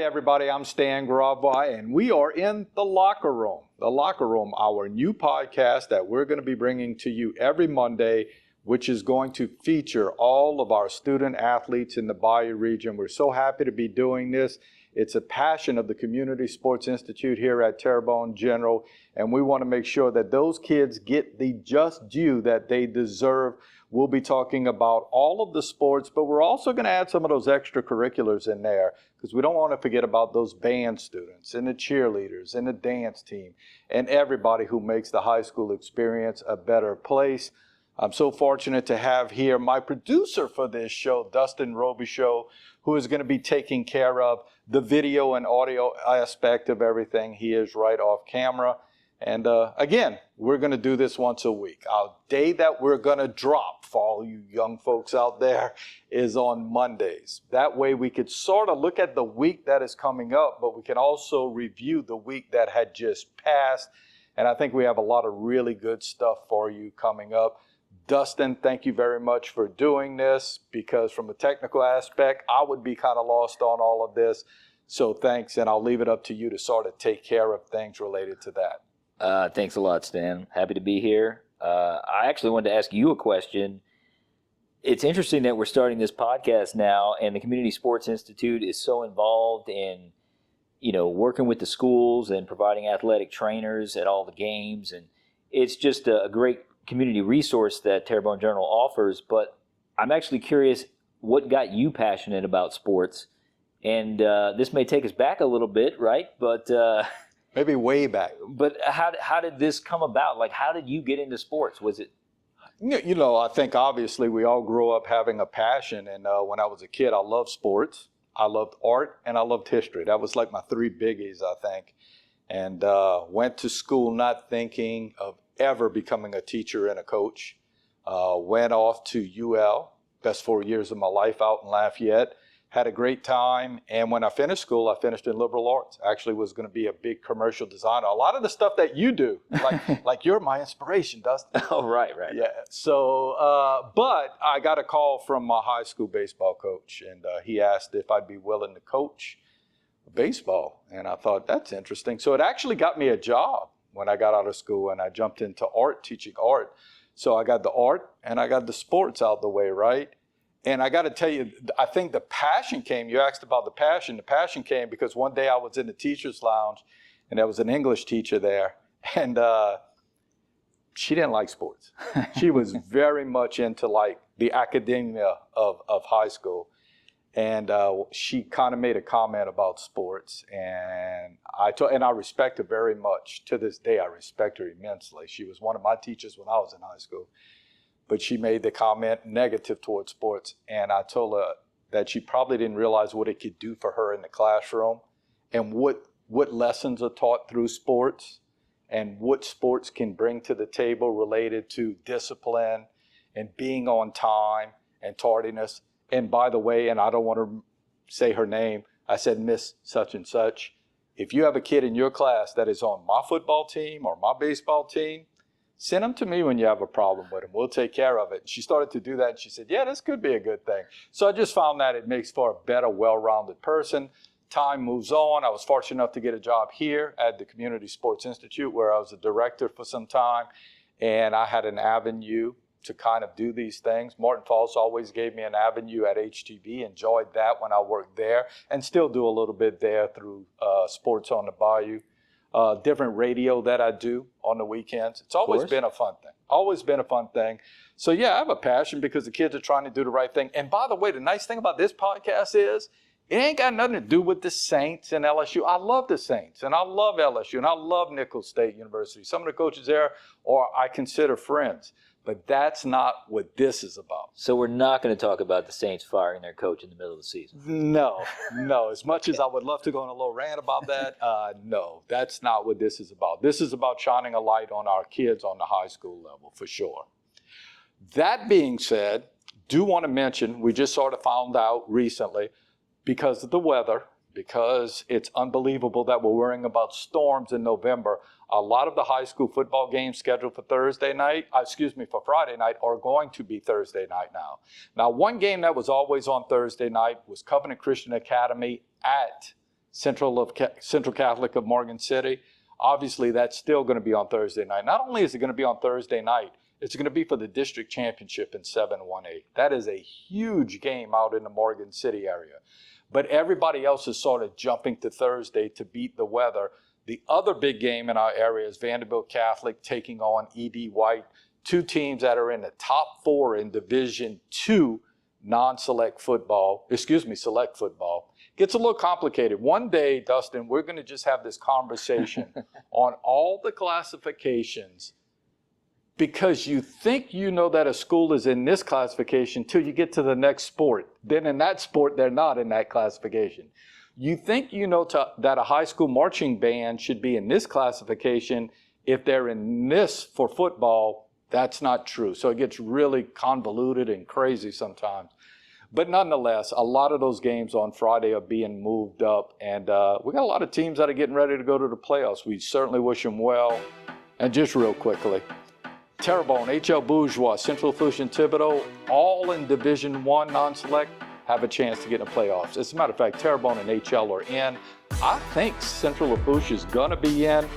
everybody, I'm Stan Gravois, and we are in The Locker Room. The Locker Room, our new podcast that we're going to be bringing to you every Monday, which is going to feature all of our student athletes in the Bayou Region. We're so happy to be doing this. It's a passion of the Community Sports Institute here at Terrebonne General, and we want to make sure that those kids get the just due that they deserve. We'll be talking about all of the sports, but we're also going to add some of those extracurriculars in there because we don't want to forget about those band students and the cheerleaders and the dance team and everybody who makes the high school experience a better place. I'm so fortunate to have here my producer for this show, Dustin Robichaud, who is going to be taking care of the video and audio aspect of everything. He is right off camera. And again, we're going to do this once a week. Our day that we're going to drop for all you young folks out there is on Mondays. That way we could sort of look at the week that is coming up, but we can also review the week that had just passed. And I think we have a lot of really good stuff for you coming up. Dustin, thank you very much for doing this, because from a technical aspect, I would be kind of lost on all of this. So thanks, and I'll leave it up to you to sort of take care of things related to that. Thanks a lot, Stan. Happy to be here. I actually wanted to ask you a question. It's interesting that we're starting this podcast now, and the Community Sports Institute is so involved in, working with the schools and providing athletic trainers at all the games. And it's just a great community resource that Terrebonne Journal offers. But I'm actually curious what got you passionate about sports. And this may take us back a little bit, right? But maybe way back. But how did this come about? Like, how did you get into sports? Was it? I think obviously we all grew up having a passion. And when I was a kid, I loved sports, I loved art, and I loved history. That was like my three biggies, I think. And went to school not thinking of ever becoming a teacher and a coach. Went off to UL, best 4 years of my life out in Lafayette. Had a great time, and when I finished school, I finished in liberal arts. Actually was going to be a big commercial designer. A lot of the stuff that you do, like you're my inspiration, Dustin. Oh, right. Yeah. So, but I got a call from my high school baseball coach, and he asked if I'd be willing to coach baseball, and I thought, that's interesting. So it actually got me a job when I got out of school, and I jumped into art, teaching art. So I got the art, and I got the sports out the way, right? And I got to tell you, I think the passion came. You asked about the passion. The passion came because one day I was in the teacher's lounge, and there was an English teacher there, and she didn't like sports. She was very much into like the academia of high school, and she kind of made a comment about sports, and I respect her very much. To this day, I respect her immensely. She was one of my teachers when I was in high school. But she made the comment negative towards sports. And I told her that she probably didn't realize what it could do for her in the classroom and what lessons are taught through sports and what sports can bring to the table related to discipline and being on time and tardiness. And by the way, and I don't want to say her name, I said, Miss such and such, if you have a kid in your class that is on my football team or my baseball team, send them to me when you have a problem with them. We'll take care of it. And she started to do that, and she said, yeah, this could be a good thing. So I just found that it makes for a better, well-rounded person. Time moves on. I was fortunate enough to get a job here at the Community Sports Institute, where I was a director for some time, and I had an avenue to kind of do these things. Martin Falls always gave me an avenue at HTV. Enjoyed that when I worked there, and still do a little bit there through Sports on the Bayou. Different radio that I do on the weekends. It's always been a fun thing. Always been a fun thing. So yeah, I have a passion because the kids are trying to do the right thing. And by the way, the nice thing about this podcast is it ain't got nothing to do with the Saints and LSU. I love the Saints and I love LSU and I love Nicholls State University. Some of the coaches there I consider friends. But that's not what this is about. So we're not going to talk about the Saints firing their coach in the middle of the season. No. As much as I would love to go on a little rant about that, no, that's not what this is about. This is about shining a light on our kids on the high school level, for sure. That being said, do want to mention, we just sort of found out recently, because of the weather, because it's unbelievable that we're worrying about storms in November, a lot of the high school football games scheduled for for Friday night are going to be Thursday night now. Now, one game that was always on Thursday night was Covenant Christian Academy at Central Catholic of Morgan City. Obviously, that's still going to be on Thursday night. Not only is it going to be on Thursday night, it's going to be for the district championship in 7-1A. That is a huge game out in the Morgan City area. But everybody else is sort of jumping to Thursday to beat the weather. The other big game in our area is Vanderbilt Catholic taking on E.D. White, two teams that are in the top 4 in Division II select football. Gets a little complicated. One day, Dustin, we're going to just have this conversation on all the classifications, because you think you know that a school is in this classification till you get to the next sport. Then in that sport, they're not in that classification. You think you know that a high school marching band should be in this classification if they're in this for football. That's not true. So it gets really convoluted and crazy sometimes. But nonetheless, a lot of those games on Friday are being moved up. And we got a lot of teams that are getting ready to go to the playoffs. We certainly wish them well. And just real quickly, Terrebonne, HL Bourgeois, Central Lafourche, and Thibodaux, all in Division I non-select, have a chance to get in the playoffs. As a matter of fact, Terrebonne and HL are in. I think Central Lafourche is going to be in.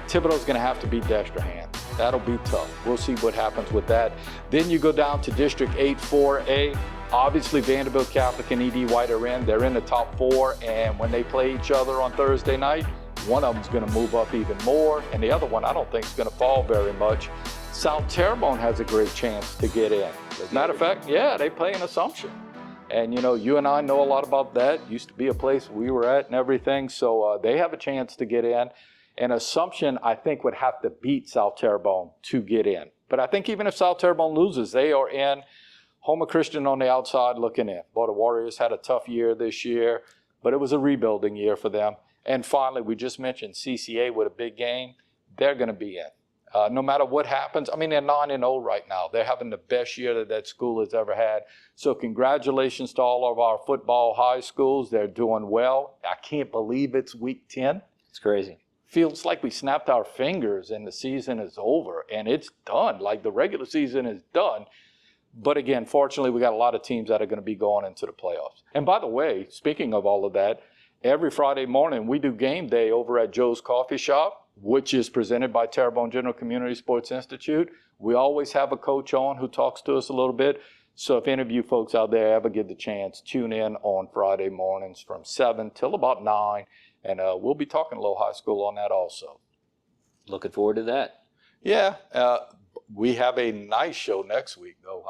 Thibodaux's going to have to beat Destrehan. That'll be tough. We'll see what happens with that. Then you go down to District 8 4A. Obviously, Vanderbilt Catholic and E.D. White are in. They're in the top 4, and when they play each other on Thursday night, one of them's going to move up even more, and the other one I don't think is going to fall very much. South Terrebonne has a great chance to get in. As a matter of fact, yeah, they play in Assumption. And, you and I know a lot about that. Used to be a place we were at and everything, so they have a chance to get in. And Assumption, I think, would have to beat South Terrebonne to get in. But I think even if South Terrebonne loses, they are in. Homer Christian on the outside looking in. Boy, the Warriors had a tough year this year, but it was a rebuilding year for them. And finally, we just mentioned CCA with a big game. They're going to be in. No matter what happens, I mean, they're 9-0 right now. They're having the best year that school has ever had. So congratulations to all of our football high schools. They're doing well. I can't believe it's week 10. It's crazy. Feels like we snapped our fingers and the season is over and it's done. Like the regular season is done. But again, fortunately, we got a lot of teams that are going to be going into the playoffs. And by the way, speaking of all of that, every Friday morning we do game day over at Joe's Coffee Shop, which is presented by Terrebonne General Community Sports Institute. We always have a coach on who talks to us a little bit. So if any of you folks out there ever get the chance, tune in on Friday mornings from 7 till about 9. And we'll be talking a little high school on that also. Looking forward to that. Yeah, we have a nice show next week, though.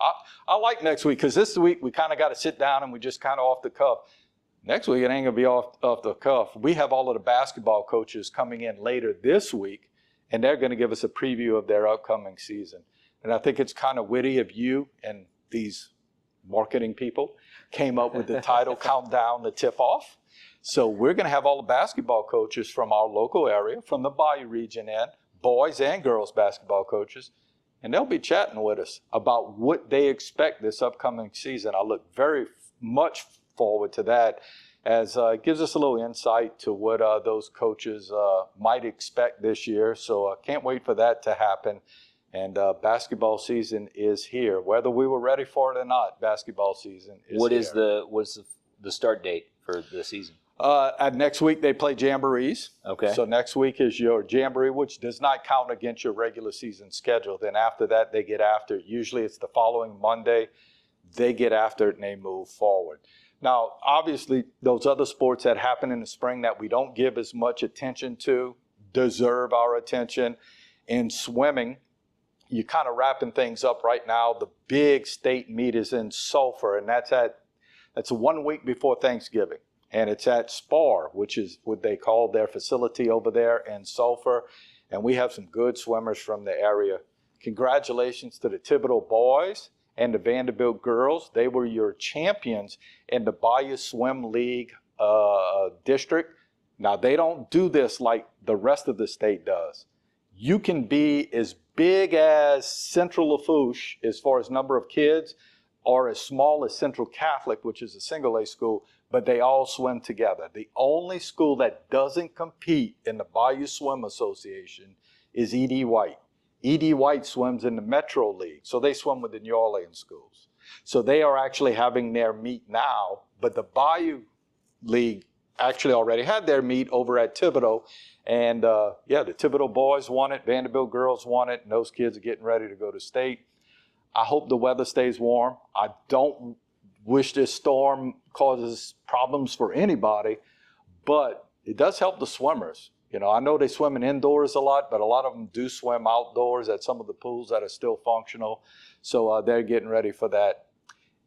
I like next week because this week we kind of got to sit down and we just kind of off the cuff. Next week it ain't going to be off the cuff. We have all of the basketball coaches coming in later this week, and they're going to give us a preview of their upcoming season. And I think it's kind of witty of you and these marketing people came up with the title, Countdown the Tip-Off. So we're going to have all the basketball coaches from our local area, from the Bayou Region in, boys and girls basketball coaches, and they'll be chatting with us about what they expect this upcoming season. I look very much forward to that, as it gives us a little insight to what those coaches might expect this year. So I can't wait for that to happen. And basketball season is here. Whether we were ready for it or not, basketball season is here. What's the start date for the season? Next week they play jamborees. Okay. So next week is your jamboree, which does not count against your regular season schedule. Then after that, they get after it. Usually it's the following Monday. They get after it and they move forward. Now, obviously, those other sports that happen in the spring that we don't give as much attention to deserve our attention. In swimming, you're kind of wrapping things up right now. The big state meet is in Sulphur, and that's 1 week before Thanksgiving. And it's at SPAR, which is what they call their facility over there in Sulphur. And we have some good swimmers from the area. Congratulations to the Thibodaux boys and the Vanderbilt girls. They were your champions in the Bayou Swim League district. Now, they don't do this like the rest of the state does. You can be as big as Central Lafourche as far as number of kids, or as small as Central Catholic, which is a single A school, but they all swim together. The only school that doesn't compete in the Bayou Swim Association is E.D. White. E.D. White swims in the Metro League, so they swim with the New Orleans schools. So they are actually having their meet now, but the Bayou League actually already had their meet over at Thibodeau. And the Thibodeau boys won it, Vanderbilt girls won it, and those kids are getting ready to go to state. I hope the weather stays warm. I don't wish this storm causes problems for anybody, but it does help the swimmers. I know they swim indoors a lot, but a lot of them do swim outdoors at some of the pools that are still functional. So they're getting ready for that.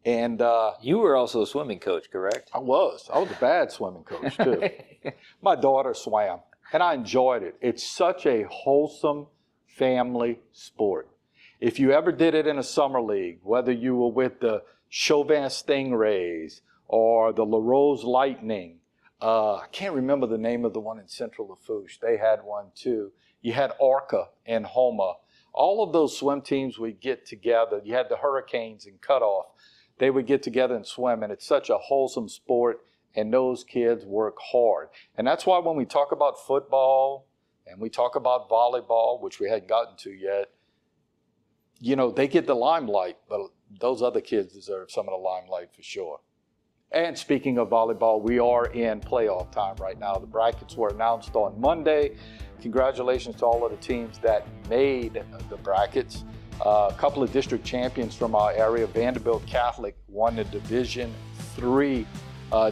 And you were also a swimming coach, correct? I was a bad swimming coach too. My daughter swam, and I enjoyed it. It's such a wholesome family sport. If you ever did it in a summer league, whether you were with the Chauvin Stingrays or the LaRose Lightning, I can't remember the name of the one in Central Lafourche. They had one too. You had Orca and Homa. All of those swim teams would get together. You had the Hurricanes and Cutoff. They would get together and swim, and it's such a wholesome sport, and those kids work hard. And that's why when we talk about football and we talk about volleyball, which we hadn't gotten to yet, they get the limelight, but those other kids deserve some of the limelight for sure. And speaking of volleyball, we are in playoff time right now. The brackets were announced on Monday. Congratulations to all of the teams that made the brackets. A couple of district champions from our area. Vanderbilt Catholic won the Division III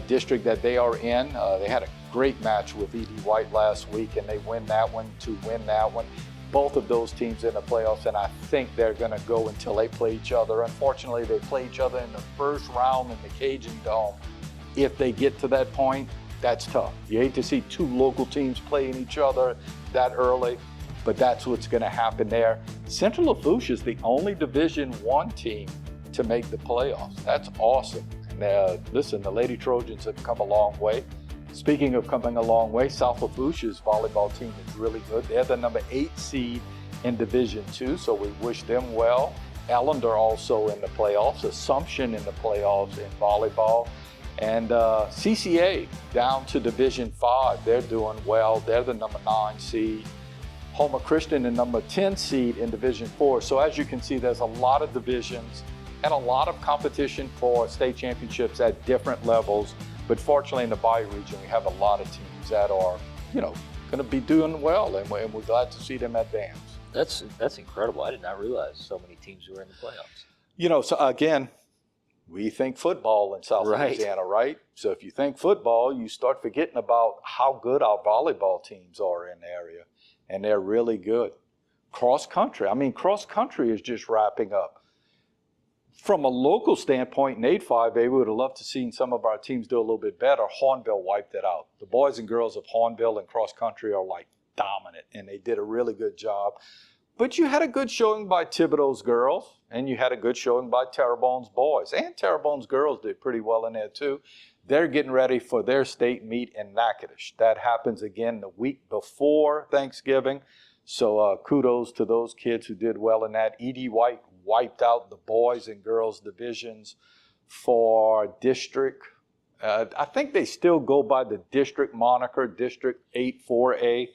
district that they are in. They had a great match with E.D. White last week, and they win that one to win that one. Both of those teams in the playoffs, and I think they're going to go until they play each other. Unfortunately, they play each other in the first round in the Cajun Dome. If they get to that point, that's tough. You hate to see two local teams playing each other that early, but that's what's going to happen there. Central Lafourche is the only Division I team to make the playoffs. That's awesome. And listen, the Lady Trojans have come a long way. Speaking of coming a long way, South Lafourche's volleyball team is really good. They're the number 8 seed in Division II, so we wish them well. Ellender also in the playoffs, Assumption in the playoffs in volleyball. And CCA down to Division 5, they're doing well. They're the number 9 seed. Homer Christian, the number 10 seed in Division 4. So as you can see, there's a lot of divisions and a lot of competition for state championships at different levels. But fortunately, in the Bayou Region, we have a lot of teams that are, going to be doing well, and we're glad to see them advance. That's incredible. I did not realize so many teams were in the playoffs. So again, we think football in South Louisiana, right? So if you think football, you start forgetting about how good our volleyball teams are in the area, and they're really good. Cross country is just wrapping up. From a local standpoint, in 8-5A, we would have loved to seen some of our teams do a little bit better. Hornbill wiped it out. The boys and girls of Hornbill and cross country are dominant, and they did a really good job. But you had a good showing by Thibodeau's girls, and you had a good showing by Terrebonne's boys. And Terrebonne's girls did pretty well in there too. They're getting ready for their state meet in Natchitoches. That happens again the week before Thanksgiving. So kudos to those kids who did well in that. E.D. White wiped out the boys and girls divisions for district. I think they still go by the district moniker, District 8-4A.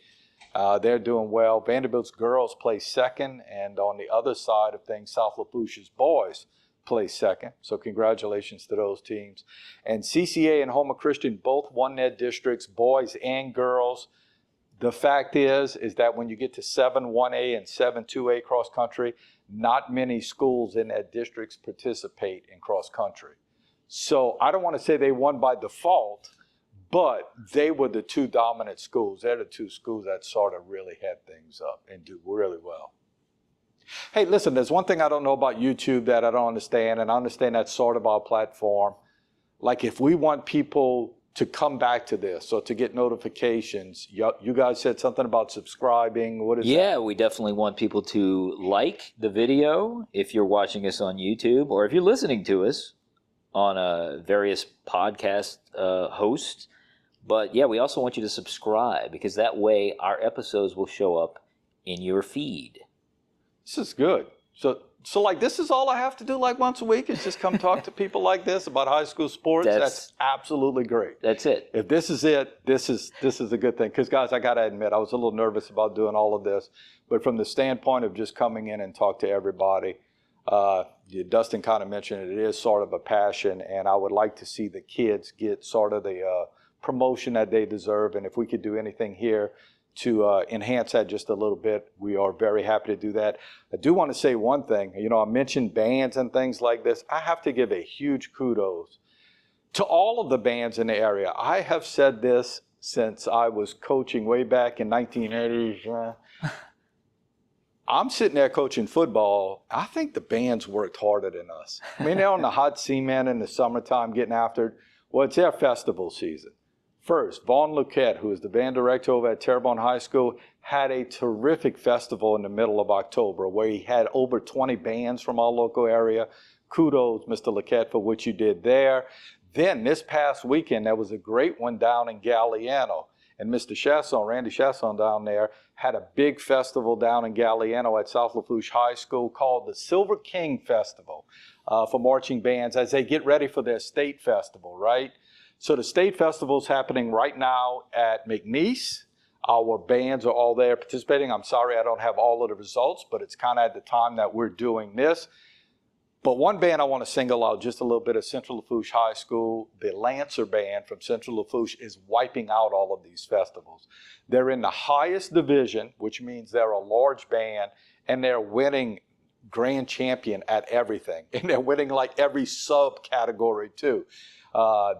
They're doing well. Vanderbilt's girls play second, and on the other side of things, South Lafourche's boys play second. So congratulations to those teams. And CCA and Homer Christian both won their districts, boys and girls. The fact is that when you get to 7-1A and 7-2A cross country, not many schools in their districts participate in cross country. So I don't want to say they won by default, but they were the two dominant schools. They're the two schools that sort of really head things up and do really well. Hey, listen, there's one thing I don't know about YouTube that I don't understand, and I understand that's sort of our platform. Like if we want people to come back to this or to get notifications, you guys said something about subscribing. What is that? Yeah, we definitely want people to like the video if you're watching us on YouTube, or if you're listening to us on various podcast hosts. But yeah, we also want you to subscribe, because that way our episodes will show up in your feed. This is good. So like this is all I have to do like once a week is just come talk to people like this about high school sports. That's absolutely great. That's it. If this is it, this is a good thing. Because guys, I got to admit, I was a little nervous about doing all of this. But from the standpoint of just coming in and talk to everybody, Dustin kind of mentioned it is sort of a passion, and I would like to see the kids get sort of the promotion that they deserve. And if we could do anything here to enhance that just a little bit, we are very happy to do that. I do want to say one thing. You know, I mentioned bands and things like this. I have to give a huge kudos to all of the bands in the area. I have said this since I was coaching way back in 1980s. I'm sitting there coaching football. I think the bands worked harder than us. I mean, they're on the hot cement in the summertime getting after it. Well, it's their festival season. First, Vaughn Luquette, who is the band director over at Terrebonne High School, had a terrific festival in the middle of October where he had over 20 bands from our local area. Kudos, Mr. Luquette, for what you did there. Then this past weekend, there was a great one down in Galliano. And Mr. Chasson, Randy Chasson down there, had a big festival down in Galliano at South Lafourche High School called the Silver King Festival for marching bands as they get ready for their state festival, right? So the state festival is happening right now at McNeese. Our bands are all there participating. I'm sorry I don't have all of the results, but it's kind of at the time that we're doing this. But one band I want to single out just a little bit of Central Lafourche High School. The Lancer Band from Central Lafourche is wiping out all of these festivals. They're in the highest division, which means they're a large band, and they're winning grand champion at everything. And they're winning like every subcategory too.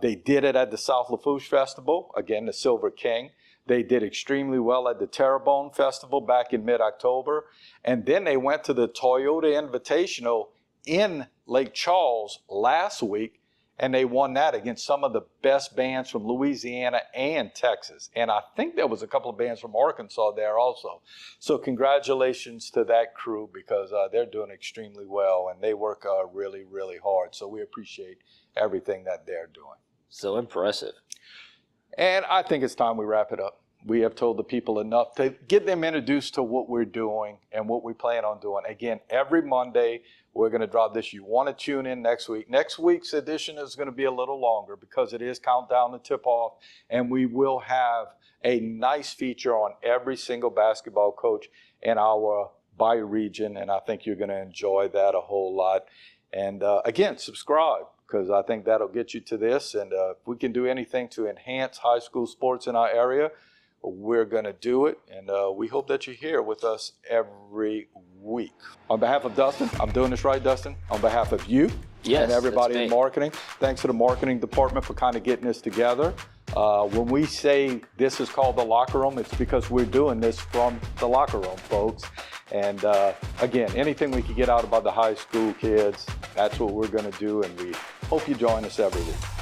They did it at the South Lafourche Festival, again, the Silver King. They did extremely well at the Terrebonne Festival back in mid-October. And then they went to the Toyota Invitational in Lake Charles last week, and they won that against some of the best bands from Louisiana and Texas. And I think there was a couple of bands from Arkansas there also. So congratulations to that crew because they're doing extremely well, and they work really, really hard. So we appreciate everything that they're doing. So impressive. And I think it's time we wrap it up. We have told the people enough to get them introduced to what we're doing and what we plan on doing. Again, every Monday, we're going to drop this. You want to tune in next week. Next week's edition is going to be a little longer because it is countdown to tip-off, and we will have a nice feature on every single basketball coach in our Bayou region, and I think you're going to enjoy that a whole lot. And again, subscribe, because I think that'll get you to this. And if we can do anything to enhance high school sports in our area, we're going to do it. And we hope that you're here with us every week. On behalf of Dustin, I'm doing this right, Dustin? On behalf of you and everybody in marketing, thanks to the marketing department for kind of getting this together. When we say this is called the locker room, it's because we're doing this from the locker room, folks. And again, anything we can get out about the high school kids, that's what we're going to do. And we hope you join us every week.